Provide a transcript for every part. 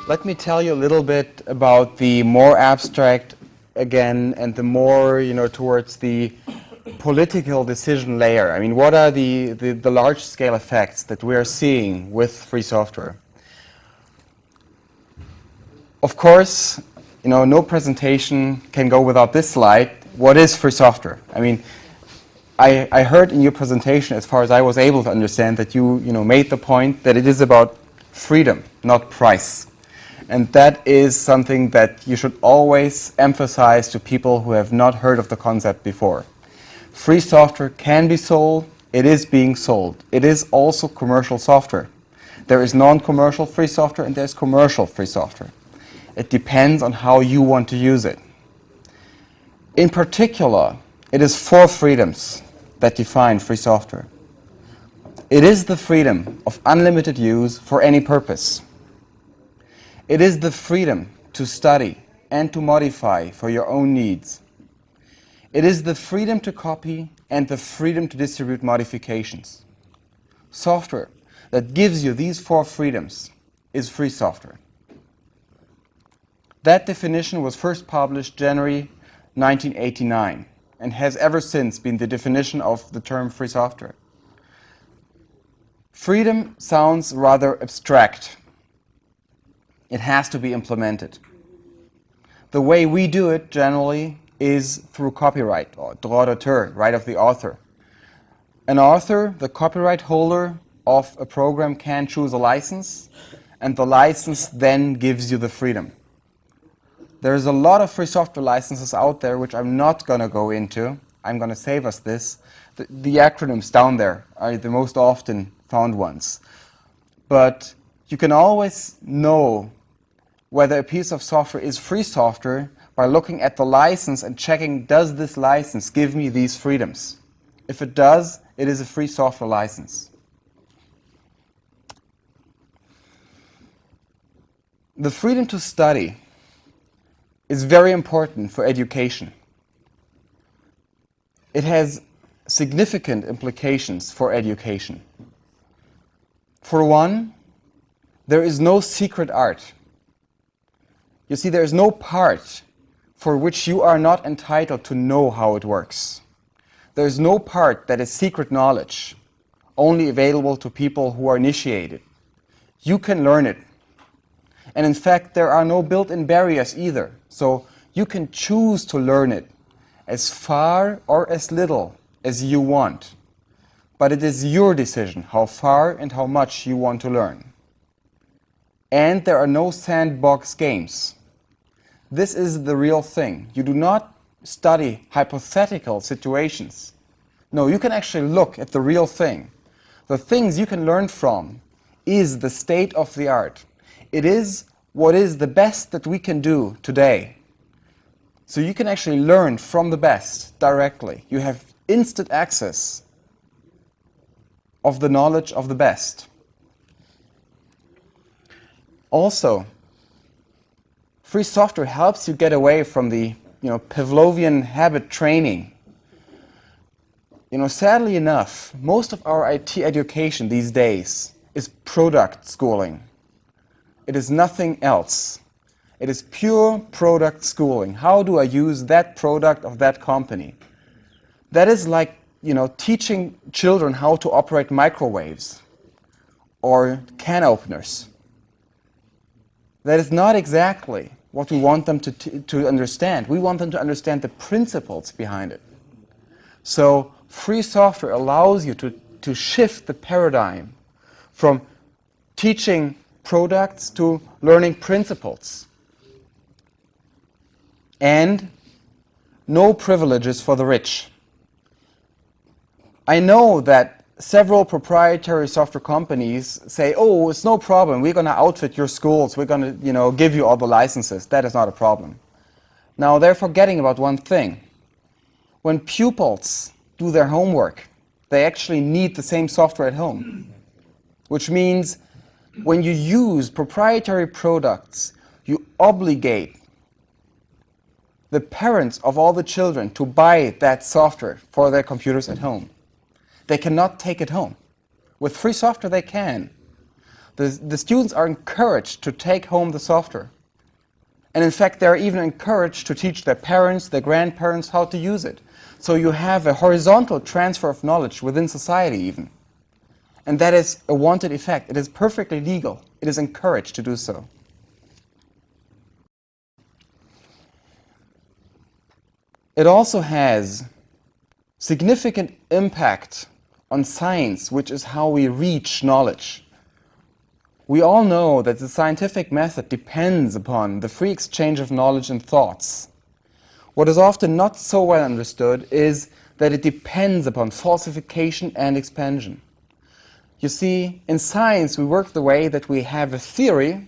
Let me tell you a little bit about the more abstract, again, and the more, towards the political decision layer. I mean, what are the large-scale effects that we are seeing with free software? Of course, no presentation can go without this slide. What is free software? I mean, I heard in your presentation, as far as I was able to understand, that you made the point that it is about freedom, not price. And that is something that you should always emphasize to people who have not heard of the concept before. Free software can be sold. It is being sold. It is also commercial software. There is non-commercial free software and there's commercial free software. It depends on how you want to use it. In particular, it is 4 freedoms that define free software. It is the freedom of unlimited use for any purpose. It is the freedom to study and to modify for your own needs. It is the freedom to copy and the freedom to distribute modifications. Software that gives you these 4 freedoms is free software. That definition was first published January 1989 and has ever since been the definition of the term free software. Freedom sounds rather abstract. It has to be implemented. The way we do it generally is through copyright, or droit d'auteur, right of the author. An author, the copyright holder of a program, can choose a license, and the license then gives you the freedom. There's a lot of free software licenses out there, which I'm not going to go into. I'm going to save us this. The acronyms down there are the most often found ones. But you can always know whether a piece of software is free software by looking at the license and checking, does this license give me these freedoms? If it does, it is a free software license. The freedom to study is very important for education. It has significant implications for education. For one, there is no secret art. You see, there is no part for which you are not entitled to know how it works. There is no part that is secret knowledge, only available to people who are initiated. You can learn it. And in fact, there are no built-in barriers either. So you can choose to learn it as far or as little as you want. But it is your decision how far and how much you want to learn. And there are no sandbox games. This is the real thing. You do not study hypothetical situations. No, you can actually look at the real thing. The things you can learn from is the state of the art. It is what is the best that we can do today. So you can actually learn from the best directly. You have instant access of the knowledge of the best. Also, free software helps you get away from the Pavlovian habit training. Sadly enough, most of our IT education these days is product schooling. It is nothing else. It is pure product schooling. How do I use that product of that company? That is like, teaching children how to operate microwaves or can openers. That is not exactly what we want them to understand. We want them to understand the principles behind it. So free software allows you to shift the paradigm from teaching products to learning principles. And no privileges for the rich. I know that several proprietary software companies say, oh, it's no problem, we're going to outfit your schools, we're going to, give you all the licenses. That is not a problem. Now, they're forgetting about one thing. When pupils do their homework, they actually need the same software at home, which means when you use proprietary products, you obligate the parents of all the children to buy that software for their computers at home. They cannot take it home. With free software, they can. The students are encouraged to take home the software. And in fact, they're even encouraged to teach their parents, their grandparents how to use it. So you have a horizontal transfer of knowledge within society even. And that is a wanted effect. It is perfectly legal. It is encouraged to do so. It also has significant impact on science, which is how we reach knowledge. We all know that the scientific method depends upon the free exchange of knowledge and thoughts. What is often not so well understood is that it depends upon falsification and expansion. You see, in science we work the way that we have a theory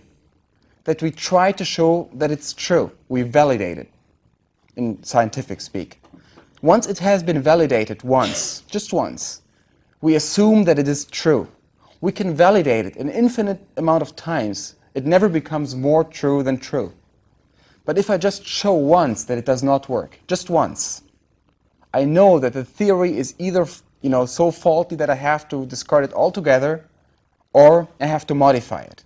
that we try to show that it's true. We validate it, in scientific speak. Once it has been validated once, just once, we assume that it is true. We can validate it an infinite amount of times. It never becomes more true than true. But if I just show once that it does not work, just once, I know that the theory is either so faulty that I have to discard it altogether, or I have to modify it.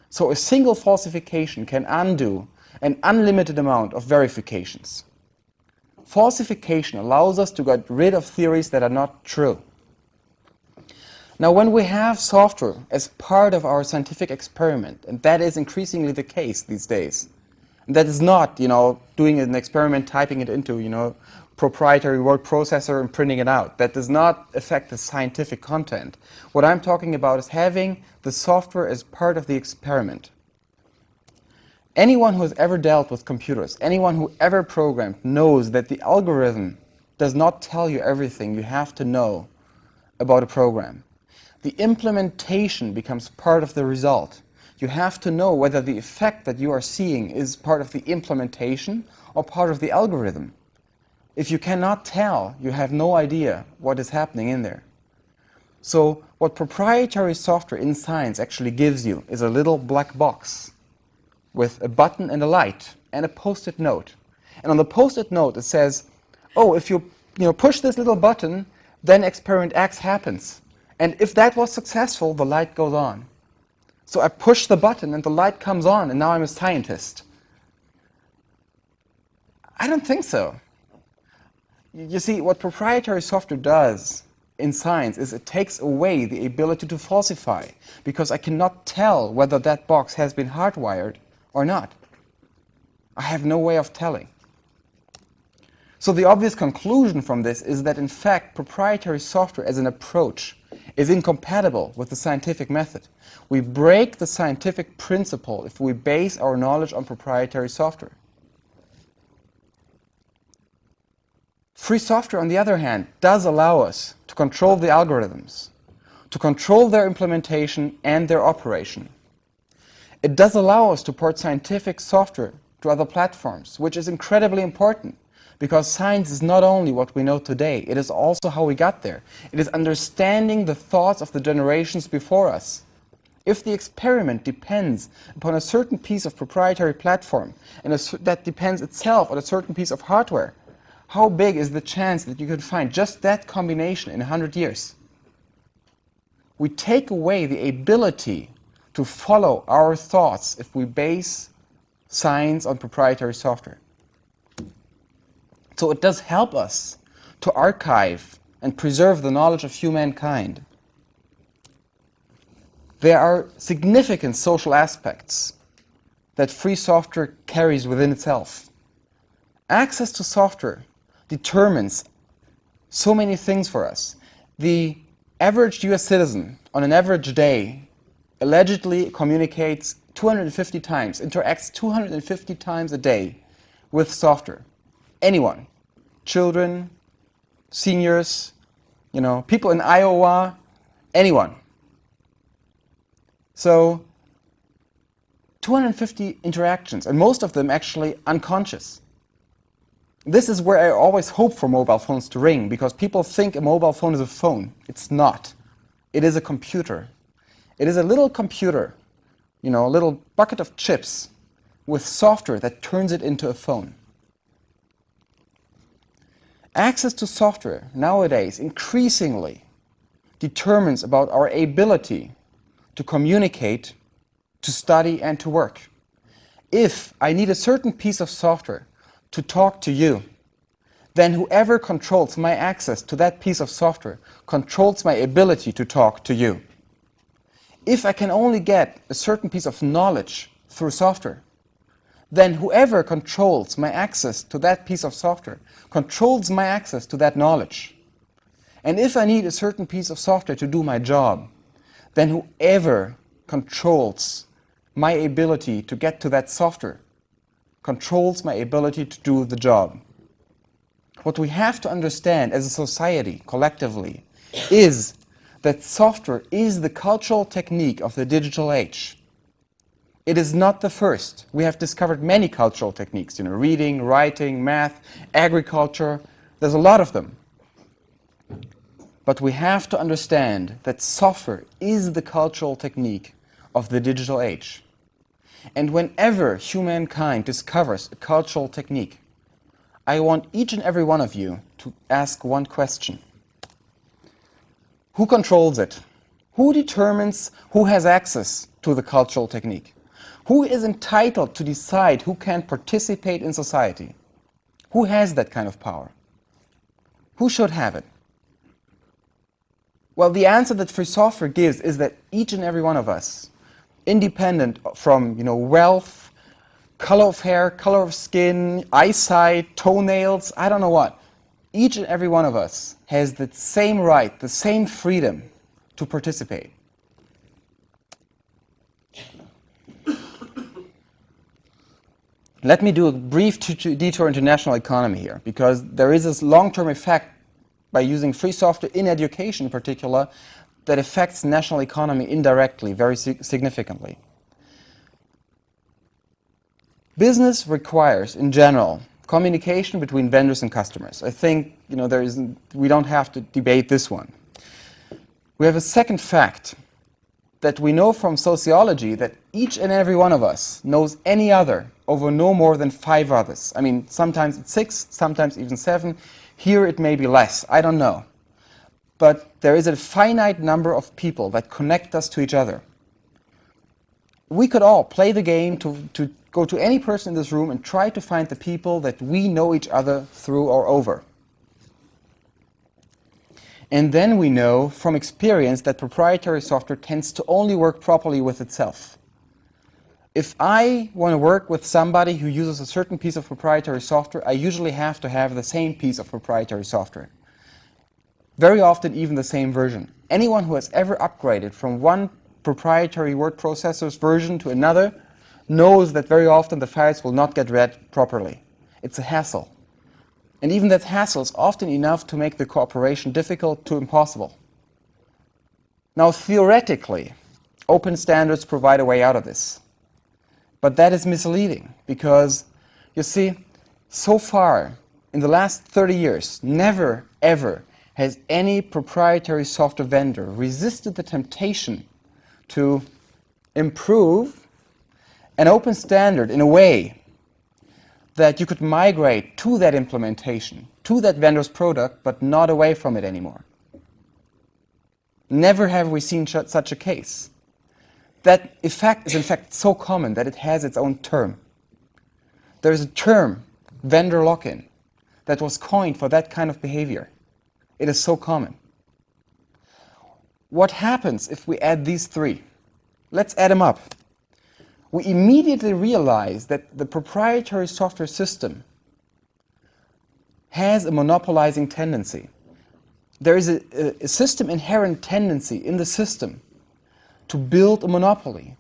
So a single falsification can undo an unlimited amount of verifications. Falsification allows us to get rid of theories that are not true. Now, when we have software as part of our scientific experiment, and that is increasingly the case these days, and that is not, doing an experiment, typing it into, proprietary word processor and printing it out. That does not affect the scientific content. What I'm talking about is having the software as part of the experiment. Anyone who has ever dealt with computers, anyone who ever programmed, knows that the algorithm does not tell you everything you have to know about a program. The implementation becomes part of the result. You have to know whether the effect that you are seeing is part of the implementation or part of the algorithm. If you cannot tell, you have no idea what is happening in there. So what proprietary software in science actually gives you is a little black box with a button and a light and a post-it note. And on the post-it note it says, oh, if you push this little button, then experiment X happens. And if that was successful, the light goes on. So I push the button and the light comes on, and now I'm a scientist. I don't think so. You see, what proprietary software does in science is it takes away the ability to falsify, because I cannot tell whether that box has been hardwired or not. I have no way of telling. So the obvious conclusion from this is that in fact proprietary software as an approach is incompatible with the scientific method. We break the scientific principle if we base our knowledge on proprietary software. Free software, on the other hand, does allow us to control the algorithms, to control their implementation and their operation. It does allow us to port scientific software to other platforms, which is incredibly important, because science is not only what we know today, it is also how we got there. It is understanding the thoughts of the generations before us. If the experiment depends upon a certain piece of proprietary platform, and that depends itself on a certain piece of hardware, how big is the chance that you could find just that combination in 100 years? We take away the ability to follow our thoughts if we base science on proprietary software. So it does help us to archive and preserve the knowledge of humankind. There are significant social aspects that free software carries within itself. Access to software determines so many things for us. The average US citizen on an average day allegedly communicates 250 times, interacts 250 times a day with software. Anyone, children, seniors, people in Iowa Anyone. So 250 interactions, and most of them actually unconscious. This is where I always hope for mobile phones to ring, because people think a mobile phone is a phone. It's not. It is a computer. It is a little computer, you know, a little bucket of chips with software that turns it into a phone. Access to software nowadays increasingly determines about our ability to communicate, to study, and to work. If I need a certain piece of software to talk to you, then whoever controls my access to that piece of software controls my ability to talk to you. If I can only get a certain piece of knowledge through software, then whoever controls my access to that piece of software controls my access to that knowledge. And if I need a certain piece of software to do my job, then whoever controls my ability to get to that software controls my ability to do the job. What we have to understand as a society, collectively, is that software is the cultural technique of the digital age. It is not the first. We have discovered many cultural techniques, you know, reading, writing, math, agriculture. There's a lot of them. But we have to understand that software is the cultural technique of the digital age. And whenever humankind discovers a cultural technique, I want each and every one of you to ask one question. Who controls it? Who determines who has access to the cultural technique? Who is entitled to decide who can participate in society? Who has that kind of power? Who should have it? Well, the answer that free software gives is that each and every one of us, independent from, you know, wealth, color of hair, color of skin, eyesight, toenails, I don't know what, each and every one of us has the same right, the same freedom to participate. Let me do a brief detour into national economy here, because there is this long-term effect by using free software in education in particular that affects national economy indirectly, very significantly. Business requires, in general, communication between vendors and customers. I think, you know, we don't have to debate this one. We have a second fact that we know from sociology, that each and every one of us knows any other over no more than 5 others. I mean, sometimes it's 6, sometimes even 7. Here it may be less, I don't know. But there is a finite number of people that connect us to each other. We could all play the game to go to any person in this room and try to find the people that we know each other through or over. And then we know from experience that proprietary software tends to only work properly with itself. If I want to work with somebody who uses a certain piece of proprietary software, I usually have to have the same piece of proprietary software. Very often even the same version. Anyone who has ever upgraded from one proprietary word processor's version to another knows that very often the files will not get read properly. It's a hassle. And even that hassle is often enough to make the cooperation difficult to impossible. Now, theoretically, open standards provide a way out of this. But that is misleading, because, you see, so far, in the last 30 years, never, ever has any proprietary software vendor resisted the temptation to improve an open standard in a way that you could migrate to that implementation, to that vendor's product, but not away from it anymore. Never have we seen such a case. That effect is in fact so common that it has its own term. There is a term, vendor lock-in, that was coined for that kind of behavior. It is so common. What happens if we add these 3? Let's add them up. We immediately realize that the proprietary software system has a monopolizing tendency. There is a system inherent tendency in the system to build a monopoly.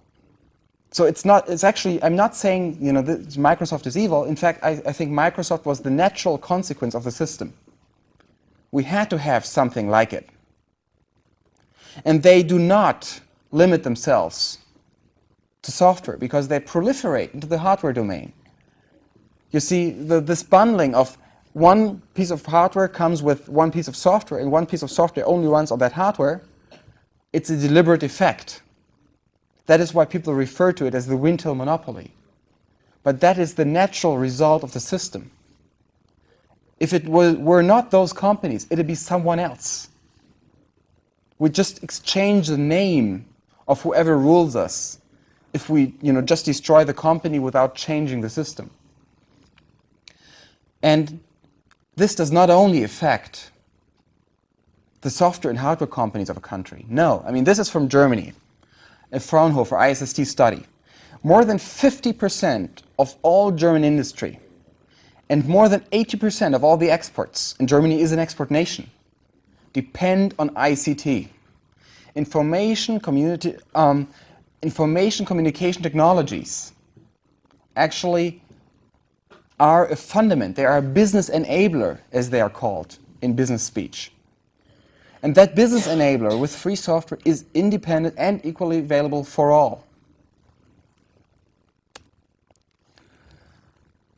So it's actually, I'm not saying, you know, Microsoft is evil. In fact, I think Microsoft was the natural consequence of the system. We had to have something like it. And they do not limit themselves to software because they proliferate into the hardware domain. You see, this bundling of one piece of hardware comes with one piece of software, and one piece of software only runs on that hardware. It's a deliberate effect. That is why people refer to it as the Wintel monopoly. But that is the natural result of the system. If it were not those companies, it would be someone else. We just exchange the name of whoever rules us if we just destroy the company without changing the system. And this does not only affect the software and hardware companies of a country. No, I mean, this is from Germany, a Fraunhofer ISST study. More than 50% of all German industry and more than 80% of all the exports, and Germany is an export nation, depend on ICT. Information communication technologies actually are a fundament. They are a business enabler, as they are called in business speech. And that business enabler with free software is independent and equally available for all.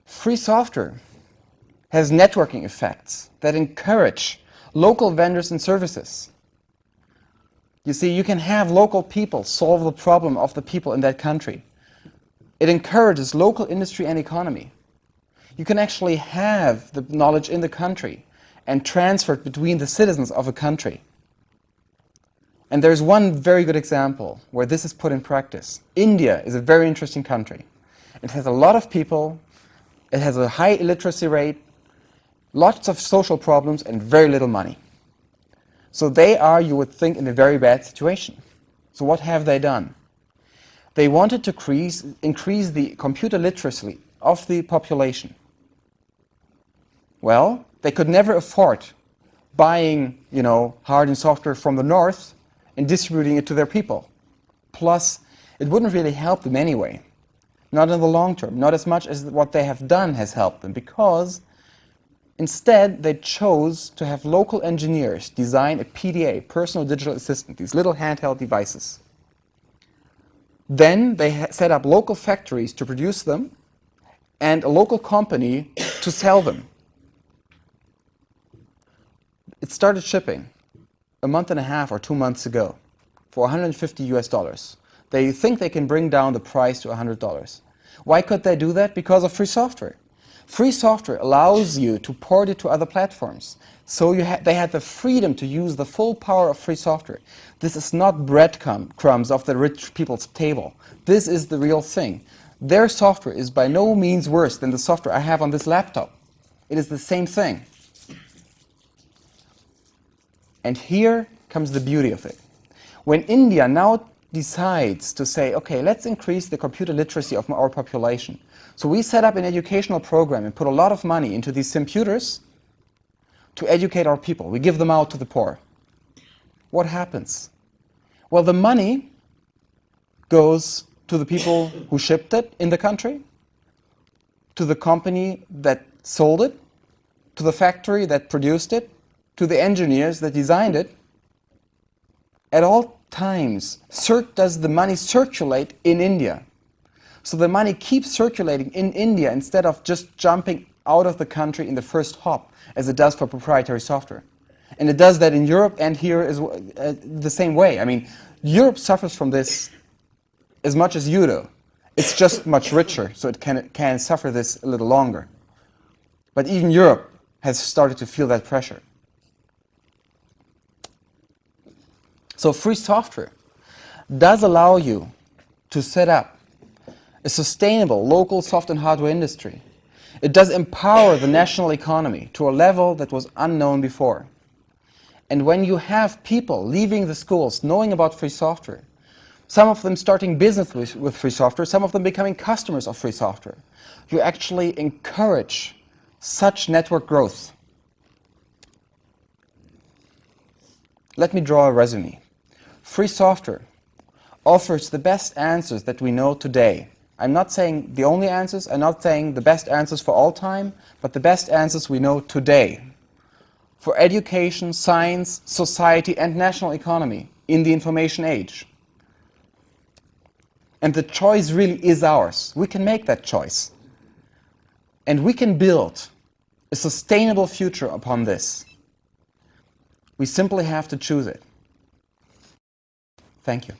Free software has networking effects that encourage local vendors and services. You see, you can have local people solve the problem of the people in that country. It encourages local industry and economy. You can actually have the knowledge in the country and transfer it between the citizens of a country. And there's one very good example where this is put in practice. India is a very interesting country. It has a lot of people, it has a high illiteracy rate, lots of social problems, and very little money. So they are, you would think, in a very bad situation. So what have they done? They wanted to increase the computer literacy of the population. Well, they could never afford buying, hard-end software from the north and distributing it to their people. Plus, it wouldn't really help them anyway. Not in the long term, not as much as what they have done has helped them, because instead they chose to have local engineers design a PDA, personal digital assistant, these little handheld devices. Then they set up local factories to produce them and a local company to sell them. It started shipping a month and a half or 2 months ago for $150 US. They think they can bring down the price to $100. Why could they do that? Because of free software. Free software allows you to port it to other platforms. So they had the freedom to use the full power of free software. This is not breadcrumbs off the rich people's table. This is the real thing. Their software is by no means worse than the software I have on this laptop. It is the same thing. And here comes the beauty of it. When India now decides to say, okay, let's increase the computer literacy of our population. So we set up an educational program and put a lot of money into these computers to educate our people. We give them out to the poor. What happens? Well, the money goes to the people who shipped it in the country, to the company that sold it, to the factory that produced it, to the engineers that designed it. At all times, does the money circulate in India. So the money keeps circulating in India instead of just jumping out of the country in the first hop, as it does for proprietary software. And it does that in Europe and here is the same way. I mean, Europe suffers from this as much as you do. It's just much richer, so it can suffer this a little longer. But even Europe has started to feel that pressure. So free software does allow you to set up a sustainable local soft and hardware industry. It does empower the national economy to a level that was unknown before. And when you have people leaving the schools knowing about free software, some of them starting business with free software, some of them becoming customers of free software, you actually encourage such network growth. Let me draw a resume. Free software offers the best answers that we know today. I'm not saying the only answers, I'm not saying the best answers for all time, but the best answers we know today for education, science, society, and national economy in the information age. And the choice really is ours. We can make that choice. And we can build a sustainable future upon this. We simply have to choose it. Thank you.